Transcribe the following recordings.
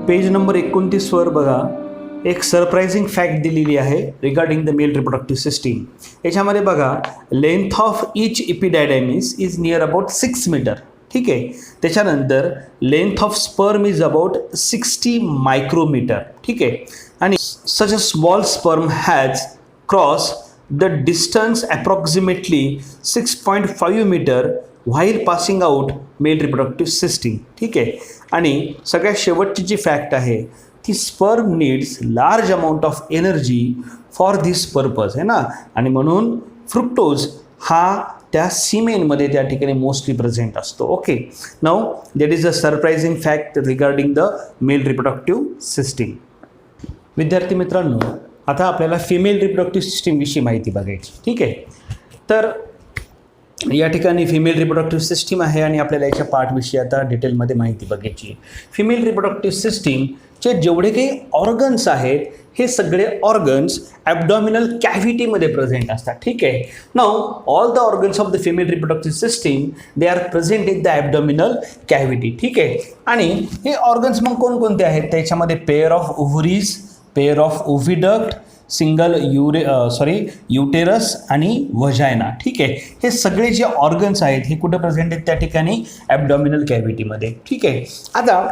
Page number 29 वर बघा, एक सरप्राइजिंग फॅक्ट दिलेली आहे regarding the male reproductive system. याच्यामध्ये बघा, length of each epididymis is near about 6 metre. ठीक आहे. त्याच्यानंतर length of sperm is about 60 micrometre. ठीक आहे. आणि such a small sperm has cross the distance approximately 6.5 metre while passing out male reproductive system. ठीक आहे. आणि सगळ्यात शेवटची जी फॅक्ट आहे ती sperm needs large amount of energy for this purpose आहे ना. आणि म्हणून फ्रुक्टोज हा त्या सीमेनमध्ये त्या ठिकाणी मोस्टली प्रेझेंट असतो. Okay. Now that is a surprising fact regarding the male reproductive system. विद्यार्थी मित्रांनो, आता आपल्याला फिमेल रिप्रोडक्टिव्ह सिस्टीमविषयी माहिती बघायची. ठीक आहे. तर या ठिकाणी फिमेल रिप्रोडक्टिव्ह सिस्टीम आहे आणि आपल्याला याच्या पार्टविषयी आता डिटेलमध्ये माहिती बघायची. फिमेल रिप्रोडक्टिव्ह सिस्टीमचे जेवढे काही ऑर्गन्स आहेत हे सगळे ऑर्गन्स ॲब्डॉमिनल कॅव्हिटीमध्ये प्रेझेंट असतात. ठीक आहे. Now all the organs of the female reproductive system they are present in the abdominal cavity. ठीक आहे. आणि हे ऑर्गन्स मग कोणकोणते आहेत? त्याच्यामध्ये pair of ovaries, pair of oviduct, single uterus आणि वजायना. ठीक आहे. हे सगळे जे ऑर्गन्स आहेत हे कुठं प्रेझेंट आहेत? त्या ठिकाणी ॲब्डॉमिनल कॅव्हिटीमध्ये. ठीक आहे. आता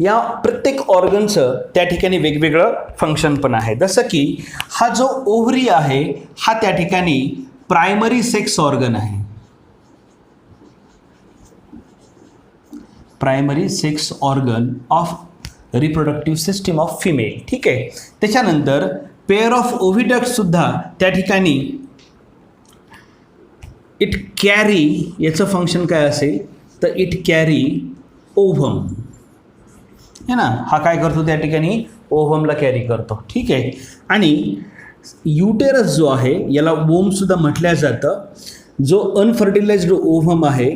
या प्रत्येक ऑर्गनचं त्या ठिकाणी वेगवेगळं फंक्शन पण आहे. जसं की हा जो ओव्हरी आहे हा त्या ठिकाणी प्रायमरी सेक्स ऑर्गन आहे. Primary sex organ of reproductive system of female. ठीक आहे. त्याच्यानंतर पेअर ऑफ ओव्हिडक्ट सुद्धा त्या ठिकाणी इट कॅरी, याचं फंक्शन काय असेल तर इट कॅरी ओव्हम है ना. हा काय करतो? त्या ठिकाणी ओव्हमला कॅरी करतो. ठीक आहे. आणि युटेरस जो आहे याला वोम सुद्धा म्हटलं जातं. जो अनफर्टिलाइज्ड ओव्हम आहे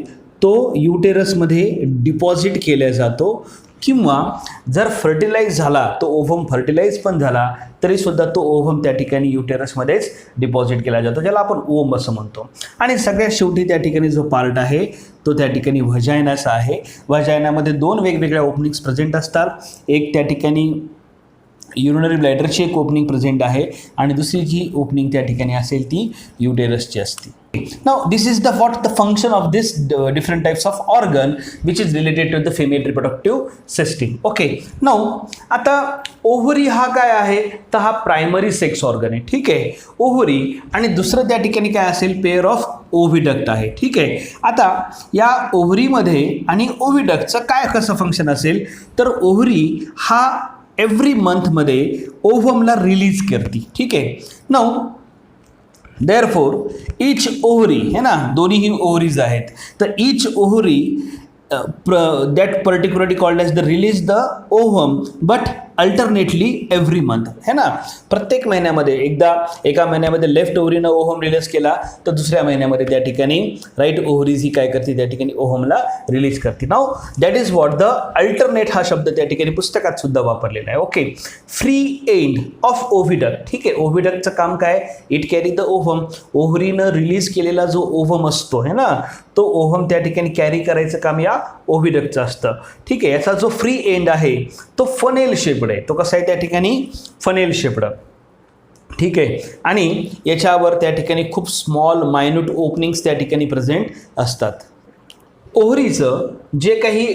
तो युटेरसमध्ये डिपॉझिट केला जातो, किंवा जर फर्टिलाइज झाला तो ओव्हम फर्टिलाइज पण झाला तरीसुद्धा तो ओव्हम त्या ठिकाणी युटेरसमध्येच डिपॉझिट केला जातो, ज्याला आपण ओव्हम असं म्हणतो. आणि सगळ्यात शेवटी त्या ठिकाणी जो पार्ट आहे तो त्या ठिकाणी व्हजायनाचा आहे. व्हजायनामध्ये दोन वेगवेगळ्या ओपनिंग्स प्रेझेंट असतात. एक त्या ठिकाणी युरिनरी ब्लॅडरची एक ओपनिंग प्रेझेंट आहे आणि दुसरी जी ओपनिंग त्या ठिकाणी असेल ती युटेरसची असते. Now this is the function of this different types of organ which is related to the female reproductive system. Okay. Now आता ओव्हरी हा काय आहे तर हा प्रायमरी सेक्स ऑर्गन आहे. ठीक आहे. ओव्हरी आणि दुसरं त्या ठिकाणी काय असेल? पेअर ऑफ ओव्हिडक्ट आहे. ठीक आहे. आता या ओव्हरीमध्ये आणि ओव्हिडक्टचं काय कसं फंक्शन असेल तर ओव्हरी हा एव्हरी मंथमध्ये ओव्हमला रिलीज करते. ठीक आहे. नाउ देअरफॉर ईच ओव्हरी है ना, दोन्हीही ओव्हरीज आहेत, तर each ovary that particularly called as the release the ovum but alternately every month है ना. प्रत्येक महिन्यामध्ये एकदा, एका महिन्यामध्ये लेफ्ट ओव्हरीनं ओव्हम रिलीज केला तर दुसऱ्या महिन्यामध्ये त्या ठिकाणी राईट ओव्हरीज ही काय करते? त्या ठिकाणी ओव्हमला रिलीज करते. Now that is what the alternate हा शब्द त्या ठिकाणी पुस्तकात सुद्धा वापरलेला आहे. Okay. Free end of oviduct. ठीक आहे. ओव्हिडक्टचं काम काय? It carry the ovum. ओव्हरीनं रिलीज केलेला जो ओव्हम असतो है ना, तो ओव्हम त्या ठिकाणी कॅरी करायचं काम या ओव्हिडक्टचं असतं. ठीक आहे. याचा जो फ्री एंड आहे तो फनेल शेप्ड आहे. तो कसा आहे? त्या ठिकाणी फनेल शेप्ड. ठीक आहे. आणि याच्यावर त्या ठिकाणी खूप स्मॉल मायन्यूट ओपनिंग्स त्या ठिकाणी प्रेझेंट असतात. ओव्हरीचं जे काही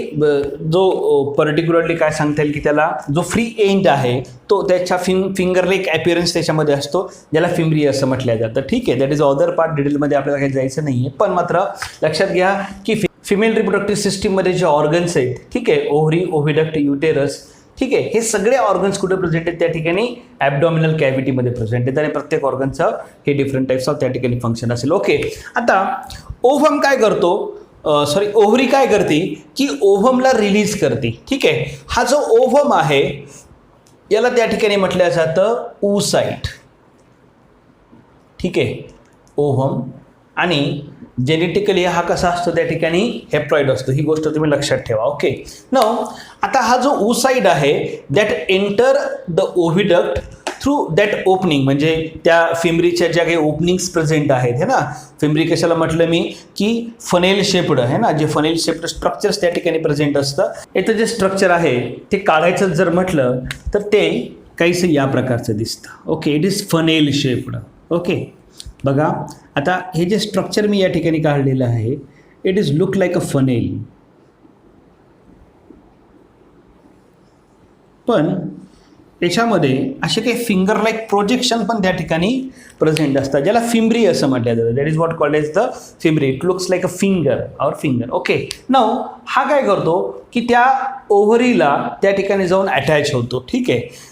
जो पर्टिक्युलरली काय सांगता येईल की त्याला जो फ्री एंड आहे तो त्याच्या फिंगर लेक ॲपिअरन्स त्याच्यामध्ये असतो, ज्याला फिमरी असं म्हटलं जातं. ठीक आहे. That is other part. डिटेलमध्ये आपल्याला काही जायचं नाही आहे, पण मात्र लक्षात घ्या की फिमेल रिप्रोडक्टिव्ह सिस्टीममध्ये जे ऑर्गन्स आहेत, ठीक आहे, ओव्हरी, ओव्हिडक्ट, युटेरस, ठीक आहे, हे सगळे ऑर्गन्स कुठे प्रेझेंट आहेत? त्या ठिकाणी ॲब्डॉमिनल कॅव्हिटीमध्ये प्रेझेंट आहेत आणि प्रत्येक ऑर्गनचं हे डिफरंट टाईप्स ऑफ त्या ठिकाणी फंक्शन असेल. ओके. आता ओव्हम काय करतो? ओव्हरी काय करते की ओव्हमला रिलीज करते. ठीक आहे. हा जो ओव्हम आहे याला त्या ठिकाणी म्हटलं जातं oocyte. ठीक आहे. ओव्हम आणि जेनेटिकली हा कसा असतो? त्या ठिकाणी हेप्लॉइड असतो. ही गोष्ट तुम्ही लक्षात ठेवा. ओके. नाउ आता हा जो oocyte आहे that enter the oviduct through that opening, म्हणजे त्या फिमरीच्या ज्या काही ओपनिंग्स प्रेझेंट आहेत है ना, फिमरी कशाला म्हटलं मी की फनेल शेप्ड आहे ना, जे फनेल शेप्ड स्ट्रक्चर्स त्या ठिकाणी प्रेझेंट असतं. याचं जे स्ट्रक्चर आहे ते काढायचं जर म्हटलं तर ते काहीसं या प्रकारचं दिसतं. Okay, it is funnel shaped. Okay, बघा आता हे जे स्ट्रक्चर मी या ठिकाणी काढलेलं आहे, it is look like a funnel. पण याच्यामध्ये असे काही फिंगर लाईक प्रोजेक्शन पण त्या ठिकाणी प्रेझेंट असतात, ज्याला फिमरी असं म्हटलं जातं. That is what called as the fimbriae. It looks like a finger or finger. Okay, now हा काय करतो की त्या ओव्हरीला त्या ठिकाणी जाऊन अटॅच होतो. ठीक आहे,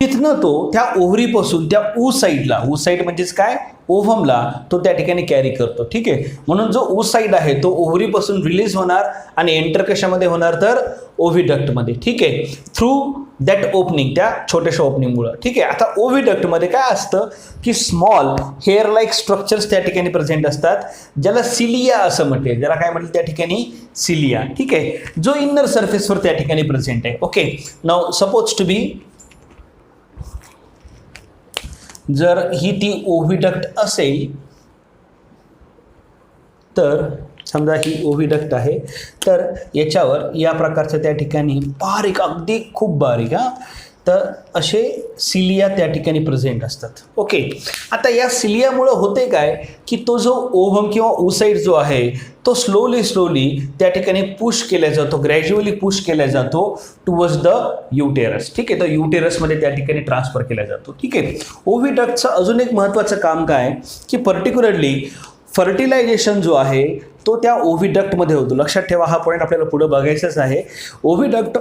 तिथनं तो त्या ओव्हरीपासून त्या ऊ साईडला, ऊ साईड म्हणजेच काय, ओव्हमला तो त्या ठिकाणी कॅरी करतो. ठीक आहे, म्हणून जो ऊ साईड आहे तो ओव्हरीपासून रिलीज होणार आणि एंटर कशामध्ये होणार तर ओव्हिडक्टमध्ये. ठीक आहे, थ्रू दॅट ओपनिंग, त्या छोट्याशा ओपनिंगमुळं. ठीक आहे, आता ओव्हिडक्टमध्ये काय असतं की स्मॉल हेअर लाईक स्ट्रक्चर्स त्या ठिकाणी प्रेझेंट असतात, ज्याला सिलिया असं म्हटले, ज्याला काय म्हटलं त्या ठिकाणी सिलिया. ठीक आहे, जो इन्नर सरफेसवर त्या ठिकाणी प्रेझेंट आहे. ओके, नाऊ सपोज टू बी, जर ही ती ओव्हिडक्ट असेल तर समजा ही ओव्हिडक्ट आहे, तर याच्यावर या प्रकारचं त्या ठिकाणी बारीक, अगदी खूप बारीक तर असे सिलिया त्या ठिकाणी प्रेझेंट असतात. ओके, आता या सिलियामुळं होते काय की तो जो ओव्हम किंवा ओसाईड जो आहे तो स्लोली त्या ठिकाणी पुश केला जातो, ग्रॅज्युअली पुश केला जातो टुवर्ड्स द युटेरस. ठीक आहे, तर युटेरसमध्ये त्या ठिकाणी ट्रान्सफर केला जातो. ठीक आहे, ओव्हिडक्टचं अजून एक महत्त्वाचं काम काय की पर्टिक्युलरली फर्टिलायझेशन जो आहे तो त्या ओव्हिडक्टमध्ये होतो. लक्षात ठेवा, हा पॉईंट आपल्याला पुढे बघायचाच आहे. ओव्हिडक्ट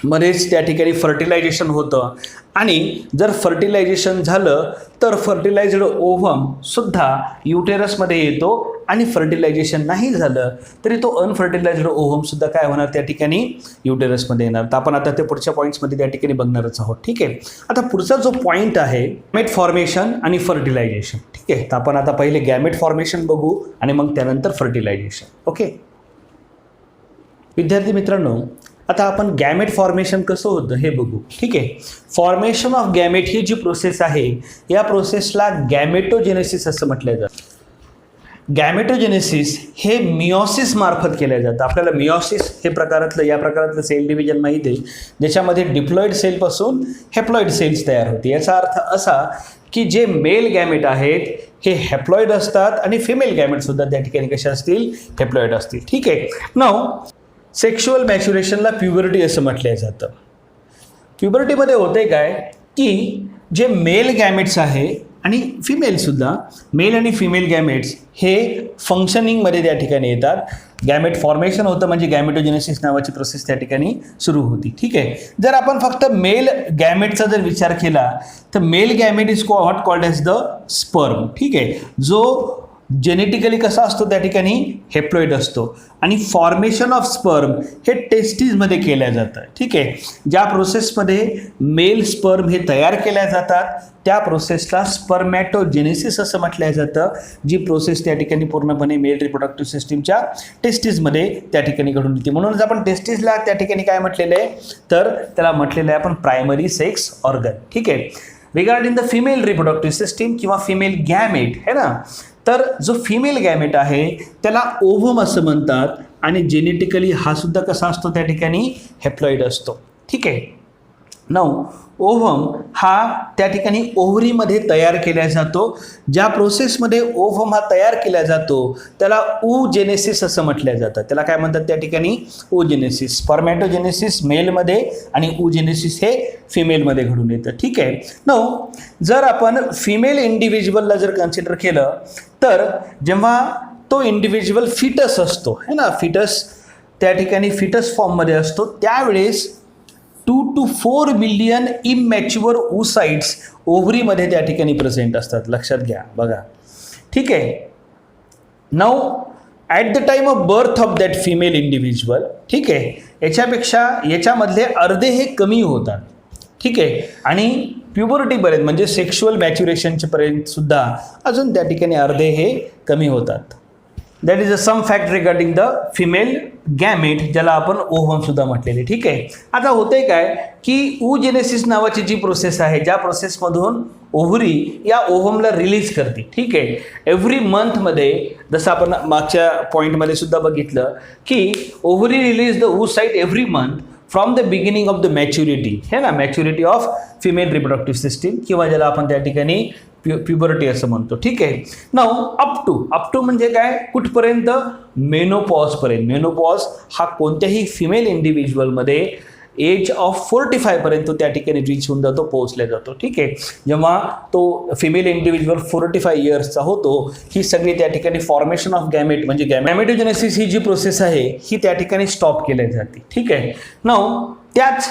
मध्येच त्या ठिकाणी फर्टिलायझेशन होतं आणि जर फर्टिलायझेशन झालं तर फर्टिलायझ्ड ओव्हमसुद्धा युटेरसमध्ये येतो आणि फर्टिलायझेशन नाही झालं तरी तो अनफर्टिलायझ्ड ओव्हमसुद्धा काय होणार त्या ठिकाणी युटेरसमध्ये येणार. तर आपण आता ते पुढच्या पॉईंट्समध्ये त्या ठिकाणी बघणारच आहोत. ठीक आहे, आता पुढचा जो पॉईंट आहे गॅमेट फॉर्मेशन आणि फर्टिलायझेशन. ठीक आहे, तर आपण आता पहिले गॅमेट फॉर्मेशन बघू आणि मग त्यानंतर फर्टिलायझेशन. ओके विद्यार्थी मित्रांनो, आता आपण गॅमेट फॉर्मेशन कसं होतं हे बघू. ठीक आहे, फॉर्मेशन ऑफ गॅमेट ही जी प्रोसेस आहे या प्रोसेसला गॅमेटोजेनेसिस असं म्हटलं जातं. गॅमेटोजेनेसिस हे मिओसिस मार्फत केलं जातं. आपल्याला मिओसिस हे प्रकारातलं, या प्रकारातलं सेल डिव्हिजन माहिती आहे, ज्याच्यामध्ये डिप्लॉइड सेलपासून हेप्लॉइड सेल्स तयार होते. याचा अर्थ असा की जे मेल गॅमेट आहेत हे हेप्लॉइड असतात आणि फिमेल गॅमेटसुद्धा त्या ठिकाणी कशा असतील, हेप्लॉइड असतील. ठीक आहे, नाऊ सेक्शुअल मॅच्युरेशनला प्युबर्टी असं म्हटलं जातं. प्युबर्टीमध्ये होते काय की जे मेल गॅमेट्स आहे आणि फिमेलसुद्धा, मेल आणि फिमेल गॅमेट्स हे फंक्शनिंगमध्ये त्या ठिकाणी येतात. गॅमेट फॉर्मेशन होतं म्हणजे गॅमेटोजेनेसिस नावाची प्रोसेस त्या ठिकाणी सुरू होती. ठीक आहे, जर आपण फक्त मेल गॅमेटचा जर विचार केला तर male gamete is what called as the sperm. ठीक आहे, जो जेनेटिकली कसा असतो त्या ठिकाणी हेप्लॉइड असतो आणि फॉर्मेशन ऑफ स्पर्म हे टेस्टीजमध्ये केल्या जातं. ठीक आहे, ज्या प्रोसेसमध्ये मेल स्पर्म हे तयार केल्या जातात त्या प्रोसेसला स्पर्मॅटोजेनेसिस असं म्हटलं जातं, जी प्रोसेस त्या ठिकाणी पूर्णपणे मेल रिप्रोडक्टिव्ह सिस्टीमच्या टेस्टीजमध्ये त्या ठिकाणी घडून येते. म्हणूनच आपण टेस्टीजला त्या ठिकाणी काय म्हटलेलं आहे तर त्याला म्हटलेलं आहे आपण प्रायमरी सेक्स ऑर्गन. ठीक आहे, regarding the female reproductive system किंवा फिमेल गॅमेट है ना, तर जो फिमेल गॅमेट आहे त्याला ओव्हम असं म्हणतात आणि जेनेटिकली हा सुद्धा कसा असतो त्या ठिकाणी हेप्लॉइड असतो. ठीक आहे, नाऊ ओव्हम हा त्या ठिकाणी ओव्हरीमध्ये तयार केला जातो. ज्या प्रोसेसमध्ये ओव्हम हा तयार केला जातो त्याला oogenesis असं म्हटलं जातं. त्याला काय म्हणतात त्या ठिकाणी oogenesis. स्पर्मॅटोजेनेसिस मेलमध्ये आणि oogenesis हे फिमेलमध्ये घडून येतं. ठीक आहे, नाऊ जर आपण फिमेल इंडिव्हिज्युअलला जर कन्सिडर केलं तर जेव्हा तो इंडिव्हिज्युअल फिटस असतो है ना, फिटस त्या ठिकाणी फिटस फॉर्ममध्ये असतो त्यावेळेस 2 to 4 मिलियन इमॅच्युअर oocytes ओव्हरीमध्ये त्या ठिकाणी प्रेझेंट असतात. लक्षात घ्या बघा. ठीक आहे, now at the time of birth of that female individual, ठीक आहे, याच्यामधले अर्धे हे कमी होतात. ठीक आहे, आणि प्युबर्टीपर्यंत म्हणजे सेक्शुअल मॅच्युरेशनच्या पर्यंत सुद्धा अजून त्या ठिकाणी अर्धे हे कमी होतात. That is a some fact regarding the female gamete, ज्याला आपण ओव्हम सुद्धा म्हटलेले. ठीक आहे. आता होतंय काय की oogenesis नावाची जी प्रोसेस आहे, ज्या प्रोसेसमधून ओव्हरी या ओव्हमला रिलीज करते. ठीक आहे. एव्हरी मंथमध्ये, जसं आपण मागच्या पॉईंटमध्ये सुद्धा बघितलं की ovary release the oocyte every month from the beginning of the maturity, है ना, maturity of female reproductive system, किंवा ज्याला आपण त्या ठिकाणी प्युबर्टी असं म्हणतो. ठीक आहे. नाउ अप टू म्हणजे काय, कुठपर्यंत, मेनोपॉज पर्यंत. मेनोपॉज हा कोणत्याही फिमेल इंडिव्हिज्युअलमध्ये एज ऑफ 45 पर्यंत त्या ठिकाणी रीच होऊन जातो, पोहोचला जातो. ठीक आहे. जेव्हा तो फिमेल इंडिव्हिज्युअल 45 इयर्सचा होतो, ही सगळी त्या ठिकाणी फॉर्मेशन ऑफ गॅमेट म्हणजे गॅमेटोजेनेसिस ही जी प्रोसेस आहे ही त्या ठिकाणी स्टॉप केली जाते. ठीक आहे. नाउ त्याच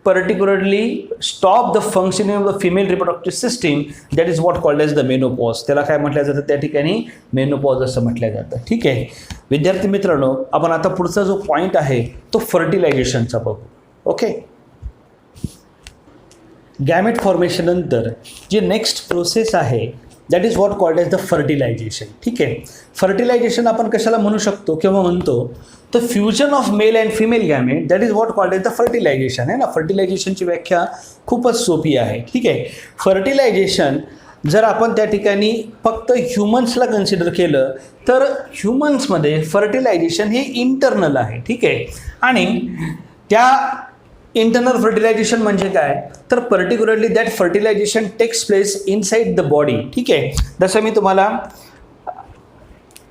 particularly stop the functioning of the female reproductive system, that is what called as the menopause. त्याला काय म्हटलं जातं त्या ठिकाणी, मेनोपॉज असं म्हटलं जातं. ठीक आहे. विद्यार्थी मित्रांनो, आपण आता पुढचा जो पॉईंट आहे तो फर्टिलायझेशनचा बघू. ओके. गॅमेट फॉर्मेशन नंतर जी नेक्स्ट प्रोसेस आहे that is what called as the fertilisation. ठीक आहे. फर्टिलायझेशन आपण कशाला म्हणू शकतो किंवा म्हणतो, तर fusion of male and female gamete, that is what called as the fertilisation. आहे ना. फर्टिलायझेशनची व्याख्या खूपच सोपी आहे. ठीक आहे. फर्टिलायझेशन जर आपण त्या ठिकाणी फक्त ह्युमन्सला कन्सिडर केलं तर ह्युमन्समध्ये फर्टिलायझेशन हे इंटरनल आहे. ठीक आहे. आणि त्या इंटरनल फर्टिलायझेशन म्हणजे काय, तर particularly that fertilisation takes place inside the body. ठीक आहे. जसं मी तुम्हाला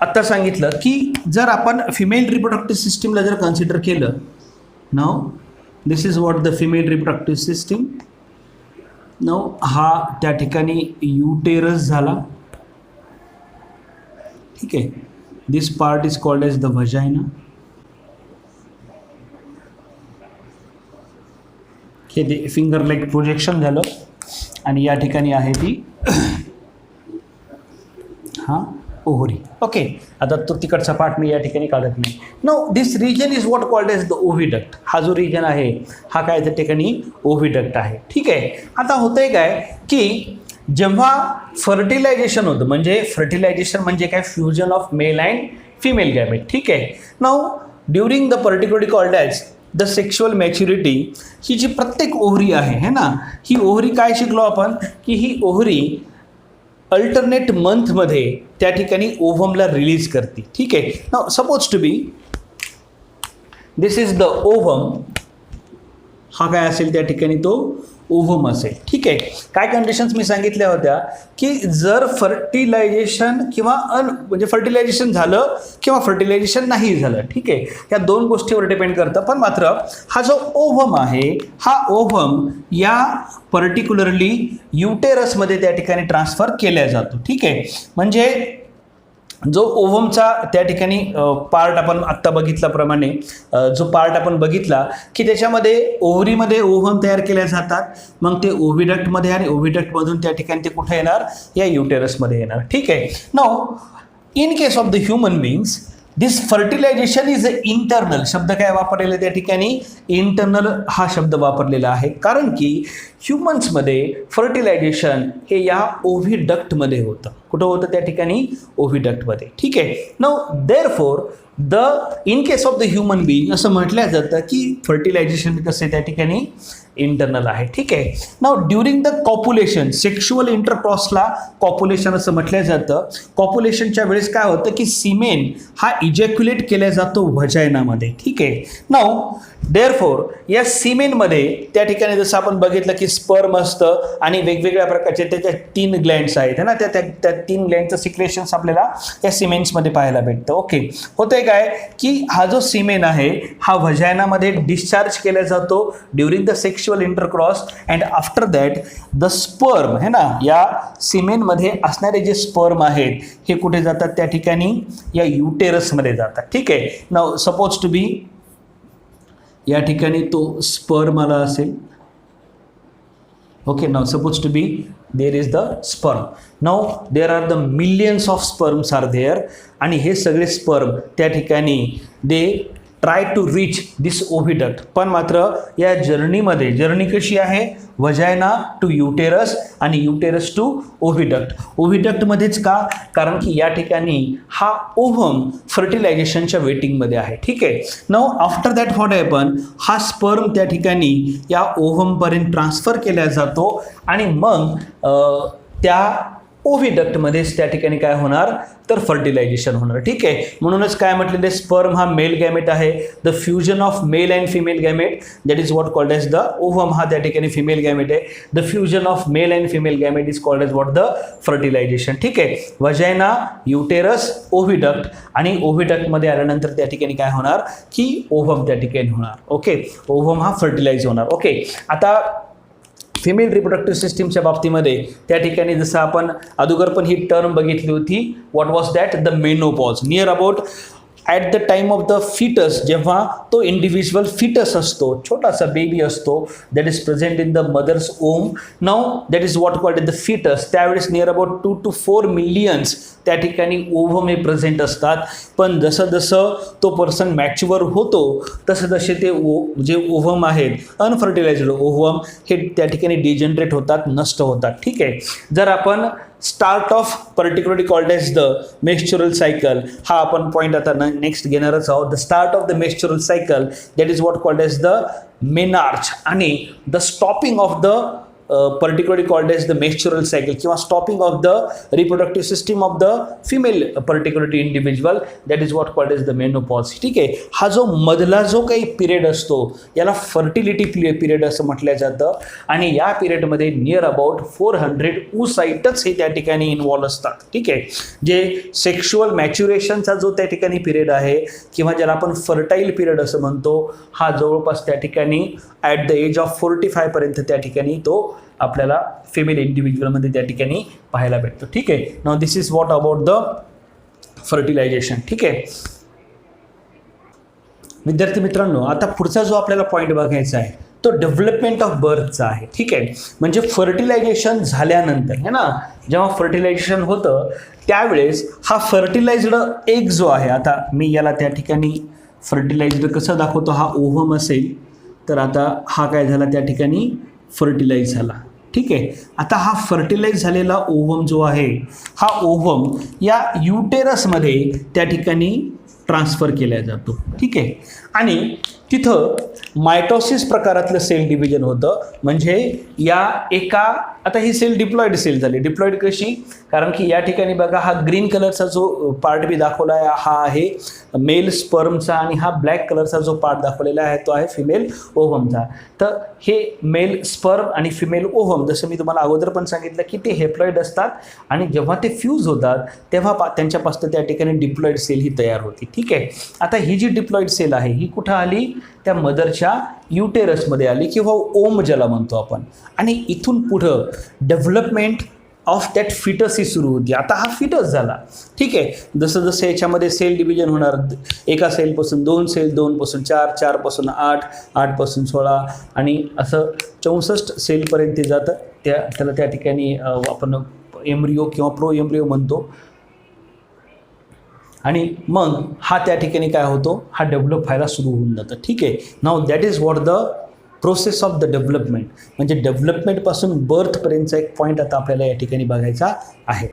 आत्ता सांगितलं की जर आपण फिमेल रिप्रोडक्टिव्ह सिस्टीमला जर कन्सिडर केलं, now this is what the female reproductive system. Now हा त्या ठिकाणी युटेरस झाला. ठीक आहे. This part is called as the vagina. हे ते फिंगर लाईक प्रोजेक्शन झालं आणि या ठिकाणी आहे ती हा ओव्हरी. ओके. आता तो तिकडचा पार्ट मी या ठिकाणी काढत नाही. No this region is what called as the oviduct. हा जो रिजन आहे हा काय त्या ठिकाणी ओव्हिडक्ट आहे. ठीक आहे. आता होतंय काय की जेव्हा फर्टिलायझेशन होतं, म्हणजे फर्टिलायझेशन म्हणजे काय, fusion of male and female gamete. ठीक आहे. Now during the particularly called as the sexual maturity, ही जी प्रत्येक ओव्हरी आहे है ना, ही ओव्हरी काय शिकलो आपण की ही ओव्हरी अल्टरनेट मंथमध्ये त्या ठिकाणी ओव्हमला रिलीज करते. ठीक आहे. Now suppose to be this is the ovum. हा काय असेल त्या ठिकाणी, तो ओव्हम असेल. ठीक आहे. काय कंडिशन्स मी सांगितल्या होत्या की जर फर्टिलायझेशन किंवा म्हणजे फर्टिलायझेशन झालं किंवा फर्टिलायझेशन नाही झालं. ठीक आहे. या दोन गोष्टीवर डिपेंड करतं. पण मात्र हा जो ओव्हम आहे हा ओव्हम या पर्टिक्युलरली युटेरसमध्ये त्या ठिकाणी ट्रान्सफर केला जातो. ठीक आहे. म्हणजे जो ओव्हमचा त्या ठिकाणी पार्ट आपण आत्ता बघितल्याप्रमाणे जो पार्ट आपण बघितला की त्याच्यामध्ये ओव्हरीमध्ये ओव्हम तयार केल्या जातात, मग ते ओव्हिडक्टमध्ये आणि ओव्हिडक्टमधून त्या ठिकाणी ते कुठे येणार, या युटेरसमध्ये येणार. ठीक आहे. Now in case of the human beings this fertilisation is a internal. शब्द काय वापरलेला त्या ठिकाणी, इंटरनल हा शब्द वापरलेला आहे. कारण की ह्युमन्समध्ये फर्टिलायझेशन हे या ओव्हिडक्टमध्ये होतं. कुठं होतं त्या ठिकाणी, ओव्हिडक्टमध्ये. ठीक आहे. Now therefore the in case of the human being असं म्हटलं जातं की फर्टिलायझेशन कसं आहे त्या ठिकाणी इंटरनल आहे. ठीक आहे. नाउ ड्युरिंग द कॉप्युलेशन, सेक्शुअल इंटरक्रॉसला कॉप्युलेशन असं म्हटलं जातं. कॉप्युलेशनच्या वेळेस काय होतं की सिमेन हा इजॅक्युलेट केला जातो व्हजायनामध्ये. ठीक आहे. नाउ देअरफॉर या सिमेनमध्ये त्या ठिकाणी जसं आपण बघितलं की स्पर्म असतं आणि वेगवेगळ्या प्रकारचे त्याच्या 3 ग्लँड्स आहेत ना, त्या 3 ग्लँडचं सिक्रेशन्स आपल्याला या सिमेन्समध्ये पाहायला भेटतं. ओके. होतंय काय की हा जो सिमेन आहे हा व्हजायनामध्ये डिस्चार्ज केला जातो during the sexual intercross and after that the sperm है ना, या सिमेनमध्ये असणारे जे स्पर्म आहेत हे कुठे जातात त्या ठिकाणी, या युटेरसमध्ये जातात. ठीक आहे. नाउ सपोज टू बी या ठिकाणी तो स्पर्म आला असेल. Okay. Now suppose to be there is the sperm. Now there are the millions of sperms are there आणि हे सगळे स्पर्म त्या ठिकाणी they try to reach this oviduct. पण मात्र या जर्नी कशी आहे, वजायना टू युटेरस आणि युटेरस टू ओव्हिडक्ट. ओव्हिडक्टमध्येच का, कारण की या ठिकाणी हा ओव्हम फर्टिलायझेशनच्या वेटिंगमध्ये आहे. ठीक आहे. Now after that what happen, हा स्पर्म त्या ठिकाणी या ओव्हमपर्यंत ट्रान्सफर केला जातो आणि मग त्या ओव्हिडक्टमध्येच त्या ठिकाणी काय होणार, तर फर्टिलायझेशन होणार. ठीक आहे. म्हणूनच काय म्हटलेलं आहे, स्पर्म हा मेल गॅमेट आहे. The fusion of male and female gamete that is what called as the ovum. हा त्या ठिकाणी फिमेल गॅमेट आहे. The fusion of male and female gamete is called as what, the fertilisation. ठीक आहे. वजायना, uterus, ओव्हिडक्ट आणि ओव्हिडक्टमध्ये आल्यानंतर त्या ठिकाणी काय होणार की ओव्हम त्या ठिकाणी होणार. ओके. ओव्हम हा फर्टिलाइज होणार. ओके. आता फिमेल रिप्रोडक्टिव्ह सिस्टीमच्या बाबतीमध्ये त्या ठिकाणी जसं आपण अगोदर पण ही टर्म बघितली होती, what was that, the menopause. Near about at the time of the foetus, जेव्हा तो इंडिव्हिज्युअल फिटस असतो, छोटासा बेबी असतो, that is present in the mother's womb. Now that is what called the foetus. त्यावेळेस near about 2 to 4 millions त्या ठिकाणी ovum हे present असतात. पण जसं जसं तो पर्सन मॅच्युअर होतो तसे तसे ते जे ओव्हम आहेत, अनफर्टिलाइज्ड ओव्हम, हे त्या ठिकाणी डिजनरेट होतात, नष्ट होतात. ठीक आहे. जर आपण start off particularly called as the menstrual cycle, हा आपण पॉईंट आता नेक्स्ट घेणारच आहोत. The start of the menstrual cycle that is what called as the menarche आणि the stopping of the particularly called as the menstrual cycle किंवा stopping of the reproductive system of the female particularly individual, that is what called as the menopause. ठीक आहे. हा जो मधला जो काही period असतो याला फर्टिलिटी पिरियड असं म्हटलं जातं आणि या पिरियडमध्ये नियर अबाउट 400 oocytes हे त्या ठिकाणी इन्व्हॉल्व असतात. ठीक आहे. जे सेक्शुअल मॅच्युरेशनचा जो त्या ठिकाणी पिरियड आहे किंवा ज्याला आपण फर्टाईल पिरियड असं म्हणतो, हा जवळपास त्या ठिकाणी ॲट द एज ऑफ 45 पर्यंत त्या ठिकाणी तो आपल्याला फिमेल इंडिव्हिज्युअलमध्ये त्या ठिकाणी पाहायला भेटतो. ठीक आहे. Now this is what about the fertilisation. ठीक आहे. विद्यार्थी मित्रांनो, आता पुढचा जो आपल्याला पॉईंट बघायचा आहे तो डेव्हलपमेंट ऑफ बर्थचा आहे. ठीक आहे. म्हणजे फर्टिलायझेशन झाल्यानंतर है ना, जेव्हा फर्टिलायझेशन होतं त्यावेळेस हा फर्टिलाइज्ड एग जो आहे, आता मी याला त्या ठिकाणी फर्टिलाइज्ड कसं दाखवतो, हा ओव्हम असेल तर आता हा काय झाला त्या ठिकाणी फर्टिलाइज झाला. ठीक आहे. आता हा फर्टिलाइज झालेला ओव्हम जो आहे, हा ओव्हम या युटेरसमध्ये त्या ठिकाणी ट्रान्सफर केला जातो. ठीक आहे. आणि तिथं मायटोसिस प्रकारातलं सेल डिव्हिजन होतं. म्हणजे या एका, आता ही सेल डिप्लॉइड सेल झाली. डिप्लॉइड कशी, कारण की या ठिकाणी बघा हा ग्रीन कलरचा जो पार्ट बी दाखवला आहे हा आहे मेल स्पर्मचा आणि हा ब्लॅक कलरचा जो पार्ट दाखवलेला आहे तो आहे फिमेल ओव्हमचा. तर हे मेल स्पर्म आणि फिमेल ओव्हम, जसं मी तुम्हाला अगोदर पण सांगितलं की ते हेप्लॉइड असतात आणि जेव्हा ते फ्यूज होतात तेव्हा त्यांच्यापासून त्या ठिकाणी डिप्लॉइड सेल ही तयार होती. ठीक आहे. आता ही जी डिप्लॉइड सेल आहे ही कुठं आली, त्या मदरच्या युटेरसमध्ये आली किंवा ओम ज्याला म्हणतो आपण. आणि इथून पुढं डेव्हलपमेंट ऑफ दॅट फिटस ही सुरू होती. आता हा फिटस झाला. ठीक आहे. जसं जसं याच्यामध्ये सेल डिव्हिजन होणार, एका सेलपासून 2 सेल, 2 पासून 4, 4 पासून 8, 8 पासून 16 आणि असं 64 सेलपर्यंत जातं. त्याला त्या ठिकाणी आपण एम्ब्रिओ किंवा प्रो एम्ब्रिओ म्हणतो. आणि मग हा त्या ठिकाणी काय होतो, हा डेव्हलप व्हायला सुरू होऊन जातं. ठीक आहे. Now that is what the process of the development. म्हणजे डेव्हलपमेंटपासून बर्थपर्यंतचा एक पॉईंट आता आपल्याला या ठिकाणी बघायचा आहे.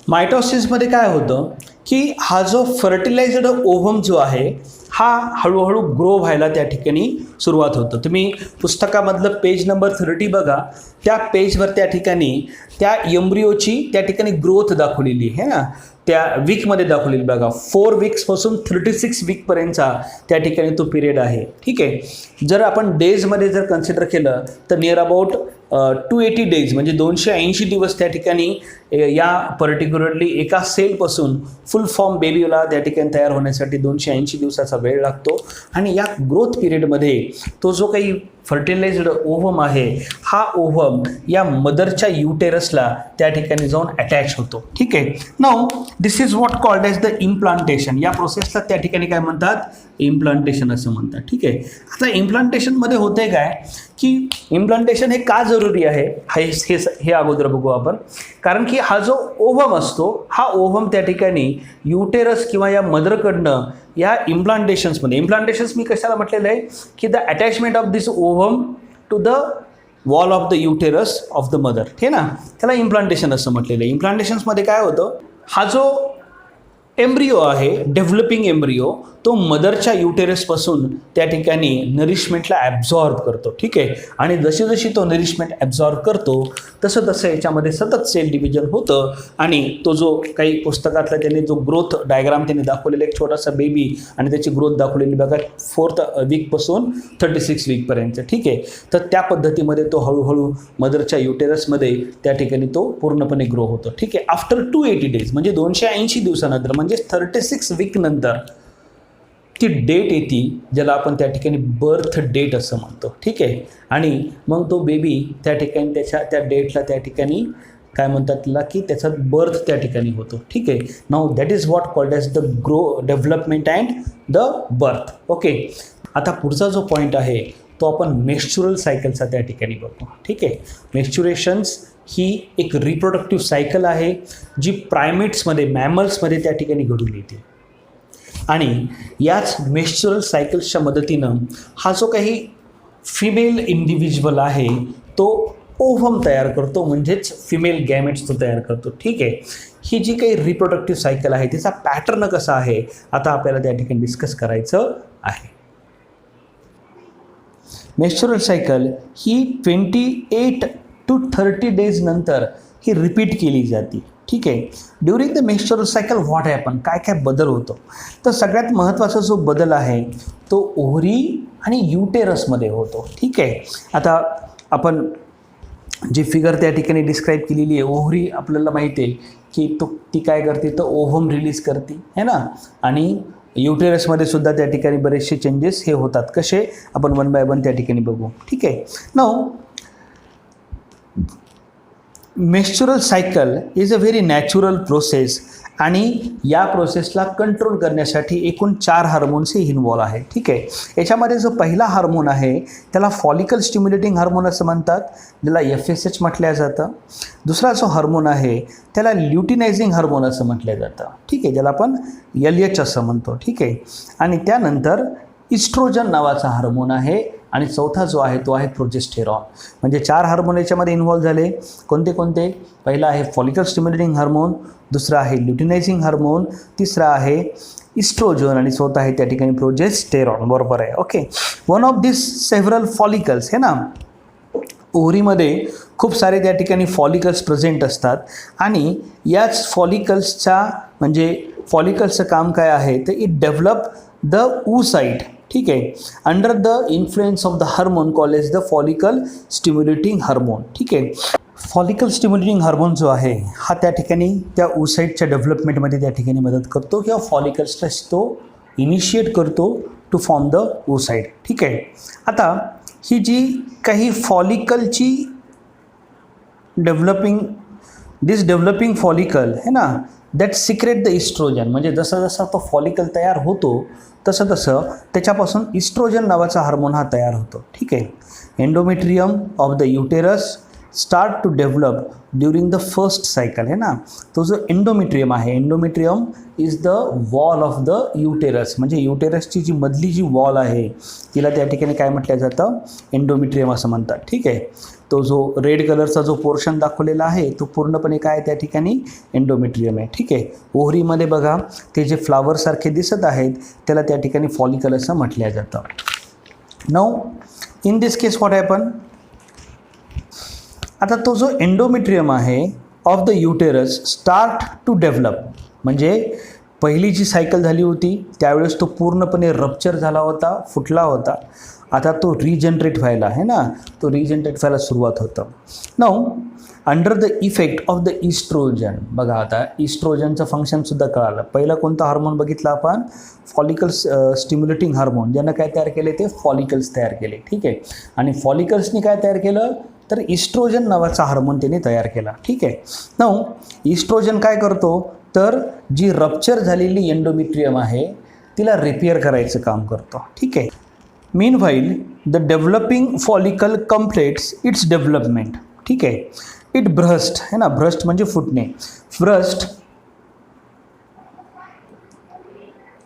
मायटोसिसमध्ये काय होतं की हा जो फर्टिलाइज्ड ओव्हम जो आहे हा हळूहळू ग्रो व्हायला त्या ठिकाणी सुरुवात होतं. तुम्ही पुस्तकामधलं पेज नंबर 30 बघा. त्या पेजवर त्या ठिकाणी त्या एम्ब्रिओची त्या ठिकाणी ग्रोथ दाखवलेली आहे ना, त्या वीकमध्ये दाखवलेली बघा. 4 वीक्सपासून 36 वीकपर्यंतचा त्या ठिकाणी तो पिरियड आहे. ठीक आहे. जर आपण डेजमध्ये जर कन्सिडर केलं तर नियर अबाउट 280 डेज म्हणजे 280 दिवस त्या ठिकाणी या पर्टिक्युलरली एका सेलपासून फुल फॉर्म बेबीला त्या ठिकाणी तयार होण्यासाठी 280 दिवसाचा वेळ लागतो. आणि या ग्रोथ पिरियडमध्ये तो जो काही फर्टिलाइज्ड ओव्हम आहे हा ओव्हम या मदरच्या युटेरसला त्या ठिकाणी जाऊन अटॅच होतो. ठीक आहे. Now this is what called as the implantation. या प्रोसेसला त्या ठिकाणी काय म्हणतात, इम्प्लांटेशन असं म्हणतात. ठीक आहे. आता इम्प्लांटेशनमध्ये होते काय की इम्प्लांटेशन हे का जरुरी आहे हे अगोदर बघू आपण. कारण की हा जो ओव्हम असतो, हा ओव्हम त्या ठिकाणी युटेरस किंवा या मदरकडनं या इम्प्लांटेशन्स मी कशाला म्हटलेलं आहे की the attachment of this ovum to the wall of the uterus of the mother, हे ना, त्याला इम्प्लांटेशन असं म्हटलेलं आहे. इम्प्लांटेशन्समध्ये काय होतं, हा जो एम्ब्रिओ आहे, डेव्हलपिंग एम्ब्रिओ, तो मदरच्या युटेरसपासून त्या ठिकाणी नरिशमेंटला ॲब्झॉर्ब करतो. ठीक आहे. आणि जशी जशी तो नरिशमेंट ॲब्झॉर्ब करतो तसं तसं याच्यामध्ये सतत सेल डिव्हिजन होतं. आणि तो जो काही पुस्तकातला त्यांनी जो ग्रोथ डायग्राम त्यांनी दाखवलेला एक छोटासा बेबी आणि त्याची ग्रोथ दाखवलेली बघा 4th वीकपासून 36 वीकपर्यंत. ठीक आहे. तर त्या पद्धतीमध्ये तो हळूहळू मदरच्या युटेरसमध्ये त्या ठिकाणी तो पूर्णपणे ग्रो होतो. ठीक आहे. आफ्टर 280 डेज म्हणजे 280 दिवसानंतर म्हणजे 36 वीक नंतर ती डेट येते ज्याला आपण त्या ठिकाणी बर्थ डेट असं म्हणतो. ठीक आहे. आणि मग तो बेबी त्या ठिकाणी त्या डेटला त्या ठिकाणी काय म्हणतात त्याला की त्याचा बर्थ त्या ठिकाणी होतो. ठीक आहे. Now that is what called as the development and the birth. Okay. आता पुढचा जो पॉईंट आहे तो आपण मेन्स्ट्रुअल सायकलचा त्या ठिकाणी बघू. ठीक आहे. मेन्स्ट्रुएशन्स ही एक रिप्रोडक्टिव्ह सायकल आहे जी प्रायमेट्समध्ये, मॅमल्समध्ये त्या ठिकाणी घडून येते. आणि याच मेन्स्ट्रुअल सायकल्सच्या मदतीनं हा जो काही फिमेल इंडिव्हिज्युअल आहे तो ओव्हम तयार करतो, म्हणजेच फिमेल गॅमेट्स तो तयार करतो. ठीक आहे. ही जी काही रिप्रोडक्टिव्ह सायकल आहे तिचा पॅटर्न कसा आहे आता आपल्याला त्या ठिकाणी डिस्कस करायचं आहे. Menstrual cycle he 28 to 30 days नंतर ही रिपीट केली जाते. ठीक आहे. During the menstrual cycle what happen, काय काय बदल होतो. तर सगळ्यात महत्त्वाचा जो बदल आहे तो ओव्हरी आणि युटेरसमध्ये होतो. ठीक आहे. आता आपण जी फिगर त्या ठिकाणी डिस्क्राईब केलेली आहे, ओव्हरी आपल्याला माहिती आहे की ती काय करते तर ओव्हम रिलीज करते है ना. आणि युटेरसमध्ये सुद्धा त्या ठिकाणी बरेचसे चेंजेस हे होतात. कसे आपण 1 by 1 त्या ठिकाणी बघू. ठीक आहे. Now menstrual cycle is a very natural process आणि या प्रोसेसला कंट्रोल करण्यासाठी एकूण 4 हार्मोन्स हे इन्व्हॉल्व आहे. ठीक आहे. याच्यामध्ये जो पहिला हार्मोन आहे त्याला फॉलिकल स्टिम्युलेटिंग हार्मोन असं म्हणतात, ज्याला FSH म्हटलं जातं. दुसरा जो हार्मोन आहे त्याला ल्युटिनायझिंग हार्मोन असं म्हटलं जातं. ठीक आहे. ज्याला आपण LH असं म्हणतो. ठीक आहे. आणि त्यानंतर इस्ट्रोजन नावाचा हार्मोन आहे आणि चौथा जो आहे तो आहे प्रोजेस्टेरॉन. म्हणजे 4 हार्मोन याच्यामध्ये इन्व्हॉल्व झाले. कोणते कोणते? पहिला आहे फॉलिकल स्टिम्युलेटिंग हार्मोन, दुसरा आहे ल्युटिनायझिंग हार्मोन, तिसरा आहे इस्ट्रोजन आणि चौथा आहे त्या ठिकाणी प्रोजेस्टेरॉन. बरोबर आहे. Okay. One of this several follicles, हे ना, ओव्हरीमध्ये खूप सारे त्या ठिकाणी फॉलिकल्स प्रेझेंट असतात आणि याच फॉलिकल्सचा म्हणजे फॉलिकल्सचं काम काय आहे तर इट डेव्हलप द oocyte. ठीक आहे. Under the influence of the hormone called as the follicle stimulating hormone. ठीक आहे. फॉलिकल स्टिम्युलेटिंग हार्मोन जो आहे हा त्या ठिकाणी त्या oocyteच्या डेव्हलपमेंटमध्ये त्या ठिकाणी मदत करतो किंवा फॉलिकल्सला तो इनिशिएट करतो टू फॉर्म द oocyte. ठीक आहे. आता ही जी काही फॉलिकलची डेव्हलपिंग फॉलिकल है ना, दॅट सिक्रेट द इस्ट्रोजन, म्हणजे जसा जसा तो फॉलिकल तयार होतो तसं तसं त्याच्यापासून इस्ट्रोजन नावाचा हार्मोन हा तयार होतो. ठीक आहे. Endometrium of the uterus start to develop during the first cycle, है ना. तो जो एंडोमेट्रियम आहे, endometrium is the wall of the uterus, म्हणजे युटेरसची जी मधली जी वॉल आहे तिला त्या ठिकाणी काय म्हटलं जातं, एंडोमेट्रियम असं म्हणतात. ठीक आहे. तो जो रेड कलरचा जो पोर्शन दाखवलेला आहे तो पूर्णपणे काय त्या ठिकाणी एंडोमेट्रियम आहे. ठीक आहे. ओव्हरीमध्ये बघा ते जे फ्लावरसारखे दिसत आहेत त्याला त्या ठिकाणी फॉलिकल असं म्हटलं जातं. Now in this case what happen, आता तो जो एंडोमेट्रियम आहे of the uterus start to develop, म्हणजे पहिली जी सायकल झाली होती त्यावेळेस तो पूर्णपणे रप्चर झाला होता, फुटला होता. आता तो रिजनरेट व्हायला आहे ना, तो रिजनरेट व्हायला सुरुवात होतं. Now under the effect of the oestrogen, बघा आता इस्ट्रोजनचं फंक्शनसुद्धा कळालं. पहिला कोणता हार्मोन बघितला आपण, फॉलिकल्स स्टिम्युलेटिंग हार्मोन, ज्यांना काय तयार केले ते फॉलिकल्स तयार केले. ठीक आहे. आणि फॉलिकल्सनी काय तयार केलं तर इस्ट्रोजन नावाचा हार्मोन त्याने तयार केला. ठीक आहे. नाऊ इस्ट्रोजन काय करतो तर जी रप्चर झालेली एंडोमेट्रियम आहे तिला रिपेअर करायचं काम करतो. ठीक आहे. Meanwhile the developing follicle completes its development. ठीक आहे. इट ब्रस्ट है ना, ब्रस्ट म्हणजे फुटणे. Burst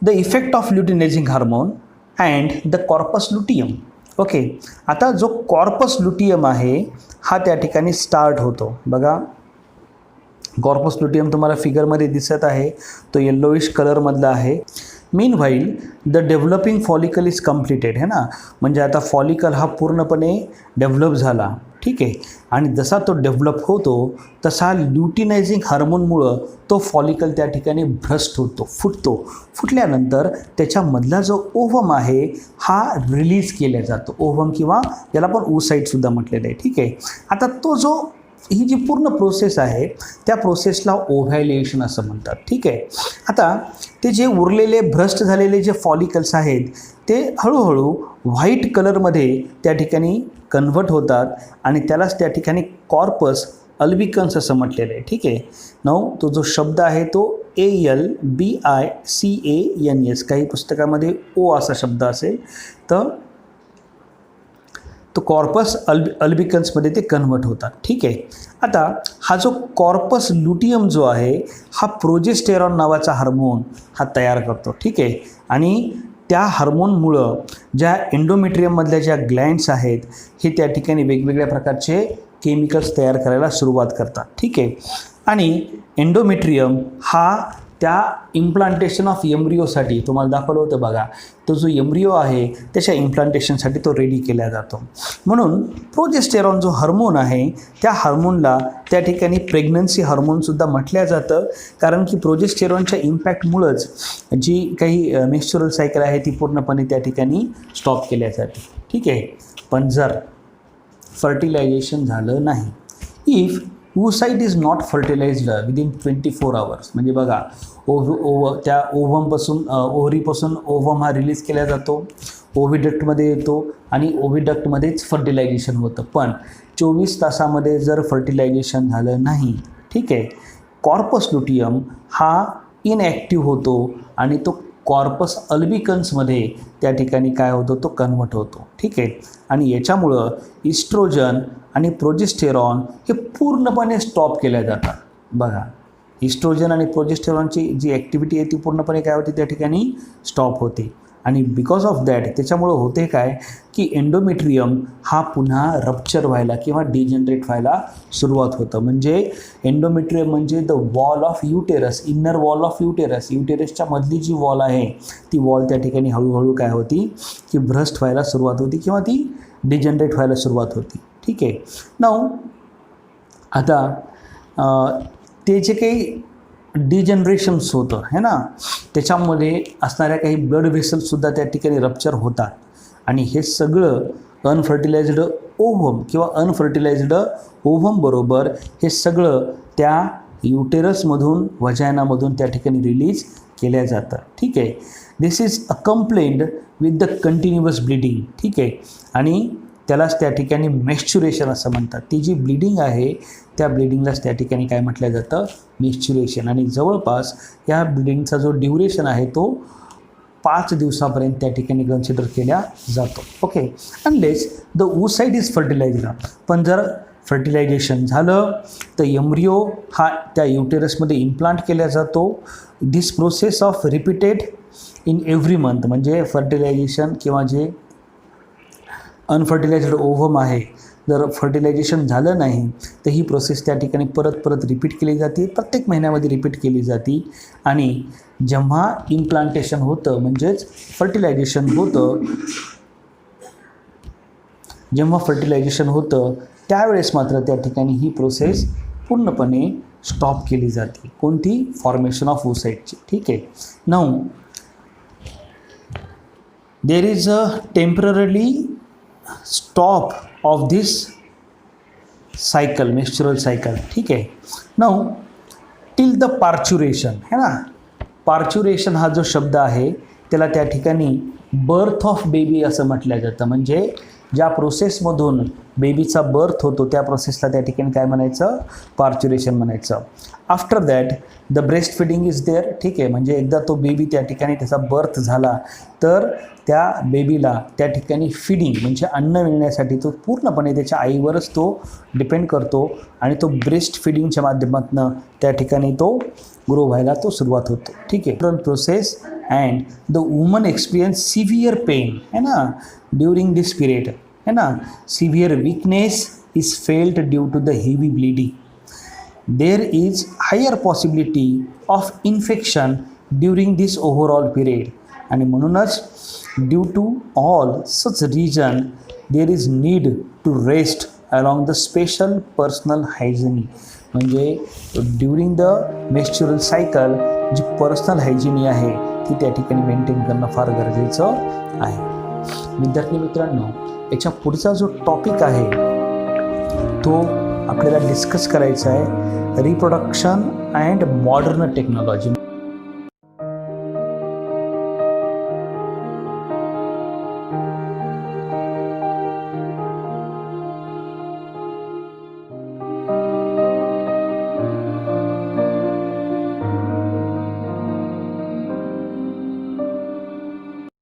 the effect of luteinizing hormone and the corpus luteum. Okay. आता जो कॉर्पस लुटियम आहे हा त्या ठिकाणी स्टार्ट होतो. बघा कॉर्पस लुटियम तुम्हाला फिगरमध्ये दिसत आहे, तो येल्लोइश कलरमधला आहे. Meanwhile the developing follicle is completed है ना, म्हणजे आता फॉलिकल हा पूर्णपणे डेव्हलप झाला. ठीक आहे. आणि जसा तो डेव्हलप होतो तसा ल्युटिनायझिंग हार्मोनमुळं तो फॉलिकल त्या ठिकाणी भ्रष्ट होतो, फुटतो. फुटल्यानंतर त्याच्यामधला जो ओव्हम आहे हा रिलीज केला जातो. ओव्हम किंवा याला आपण oocyteसुद्धा म्हटलेलं आहे. ठीक आहे. आता तो जो ही जी पूर्ण प्रोसेस आहे त्या प्रोसेसला ओव्हॅल्युएशन असं म्हणतात. ठीक आहे. आता ते जे उरलेले भ्रष्ट झालेले जे फॉलिकल्स आहेत ते हळूहळू व्हाईट कलरमध्ये त्या ठिकाणी कन्व्हर्ट होतात आणि त्यालाच त्या ठिकाणी कॉर्पस अल्बिकन्स असं म्हटलेलं आहे. ठीक आहे. तो जो शब्द आहे तो ALBICANS, काही पुस्तकामध्ये ओ असा शब्द असेल तर तो कॉर्पस अल्बिकन्समध्ये ते कन्व्हर्ट होतात. ठीक आहे. आता हा जो कॉर्पस लुटियम जो आहे हा प्रोजेस्टेरॉन नावाचा हार्मोन हा तयार करतो. ठीक आहे. आणि त्या हार्मोनमुळं ज्या एंडोमेट्रियममधल्या ज्या ग्लँड्स आहेत हे त्या ठिकाणी वेगवेगळ्या प्रकारचे केमिकल्स तयार करायला सुरुवात करतात. ठीक आहे. आणि एंडोमेट्रियम हा त्या इम्प्लांटेशन ऑफ एम्ब्रिओसाठी तुम्हाला दाखवलं होतं बघा, तो जो एम्ब्रिओ आहे त्याच्या इम्प्लांटेशनसाठी तो रेडी केला जातो. म्हणून प्रोजेस्टेरॉन जो हार्मोन आहे त्या हार्मोनला त्या ठिकाणी प्रेग्नन्सी हार्मोनसुद्धा म्हटलं जातं, कारण की प्रोजेस्टेरॉनच्या इम्पॅक्टमुळंच जी काही मेन्स्ट्रुअल सायकल आहे ती पूर्णपणे त्या ठिकाणी स्टॉप केल्या जाते. ठीक आहे. पण जर फर्टिलायझेशन झालं नाही, if oocyte is not fertilised within 24 hours, म्हणजे बघा त्या ओव्हमपासून ओव्हरीपासून ओव्हम हा रिलीज केला जातो, ओव्हिडक्टमध्ये येतो आणि ओव्हिडक्टमध्येच फर्टिलायझेशन होतं. पण 24 तासामध्ये जर फर्टिलायझेशन झालं नाही, ठीक आहे, कॉर्पस लुटियम हा इनॲक्टिव्ह होतो आणि तो कॉर्पस अल्बिकन्समध्ये त्या ठिकाणी काय होतो तो कन्व्हर्ट होतो. ठीक आहे. आणि याच्यामुळं इस्ट्रोजन आणि प्रोजेस्टेरॉन हे पूर्णपणे स्टॉप केल्या जातात. बघा इस्ट्रोजन आणि प्रोजेस्टेरॉनची जी ॲक्टिव्हिटी आहे ती पूर्णपणे काय होते त्या ठिकाणी स्टॉप होते. आणि बिकॉज ऑफ दॅट त्याच्यामुळं होते काय की एंडोमेट्रियम हा पुन्हा रप्चर व्हायला किंवा डिजनरेट व्हायला सुरुवात होतं. म्हणजे एंडोमेट्रियम म्हणजे the wall of uterus, inner wall of uterus, युटेरसच्या मधली जी वॉल आहे ती वॉल त्या ठिकाणी हळूहळू काय होती की भ्रष्ट व्हायला सुरुवात होती किंवा ती डिजनरेट व्हायला सुरुवात होती. ठीक आहे. आता ते जे काही डिजनरेशन्स होतं है ना, त्याच्यामध्ये असणाऱ्या काही ब्लड व्हेसल्ससुद्धा त्या ठिकाणी रप्चर होतात आणि हे सगळं अनफर्टिलाइज्ड ओव्हम किंवा अनफर्टिलाइज्ड ओव्हम बरोबर हे सगळं त्या युटेरसमधून वजायनामधून त्या ठिकाणी रिलीज केल्या जातं. ठीक आहे. This is accompanied with the continuous bleeding. ठीक आहे. आणि त्यालाच त्या ठिकाणी मेस्च्युरेशन असं म्हणतात. ती जी ब्लिडिंग आहे त्या ब्लिडिंगलाच त्या ठिकाणी काय म्हटलं जातं मेस्च्युरेशन. आणि जवळपास या ब्लिडिंगचा जो ड्युरेशन आहे तो 5 दिवसापर्यंत त्या ठिकाणी कन्सिडर केला जातो. Okay. Unless the oocyte is fertilised. पण जर फर्टिलायझेशन झालं तर एम्ब्रिओ हा त्या युटेरसमध्ये इम्प्लांट केला जातो. This process of repeated in every month, म्हणजे फर्टिलायझेशन किंवा जे अनफर्टिलाइज्ड ओव्हम आहे जर फर्टिलायझेशन झालं नाही तर ही प्रोसेस त्या ठिकाणी परत रिपीट केली जाते, प्रत्येक महिन्यामध्ये रिपीट केली जाते. आणि जेव्हा इम्प्लांटेशन होतं म्हणजेच फर्टिलायझेशन होतं, जेव्हा फर्टिलायझेशन होतं त्यावेळेस मात्र त्या ठिकाणी ही प्रोसेस पूर्णपणे स्टॉप केली जाते. कोणती? फॉर्मेशन ऑफ oocyteची. ठीक आहे. Now there is a temporary stop of this cycle, menstrual cycle. ठीक आहे. नाऊ टिल द पार्च्युरेशन है ना, पार्च्युरेशन हा जो शब्द आहे त्याला त्या ठिकाणी बर्थ ऑफ बेबी असं म्हटलं जातं. म्हणजे ज्या प्रोसेसमधून बेबीचा बर्थ होतो त्या प्रोसेसला त्या ठिकाणी काय म्हणायचं, पार्च्युरेशन म्हणायचं. After that the breast feeding is there. ठीक आहे, म्हणजे एकदा तो बेबी त्या ठिकाणी त्याचा बर्थ झाला तर त्या बेबीला त्या ठिकाणी फिडिंग म्हणजे अन्न मिळण्यासाठी तो पूर्णपणे त्याच्या आईवरच तो डिपेंड करतो आणि तो ब्रेस्ट फिडिंगच्या माध्यमातून त्या ठिकाणी तो ग्रो व्हायला तो सुरुवात होतो. ठीक आहे, process and the woman experience severe pain है ना ड्यूरिंग दिस पिरियड है ना. Severe weakness is felt due to the heavy bleeding. There is higher possibility of infection during this overall period. आणि म्हणूनच due to all such reason there is need to rest along the special personal hygiene. म्हणजे during the menstrual cycle जी personal hygiene आहे ती त्या ठिकाणी maintain करणं फार गरजेचं आहे. विद्यार्थी मित्रांनो, याच्या पुढचा जो टॉपिक आहे तो आपल्याला डिस्कस करायचा आहे रिप्रोडक्शन अँड मॉडर्न टेक्नॉलॉजी.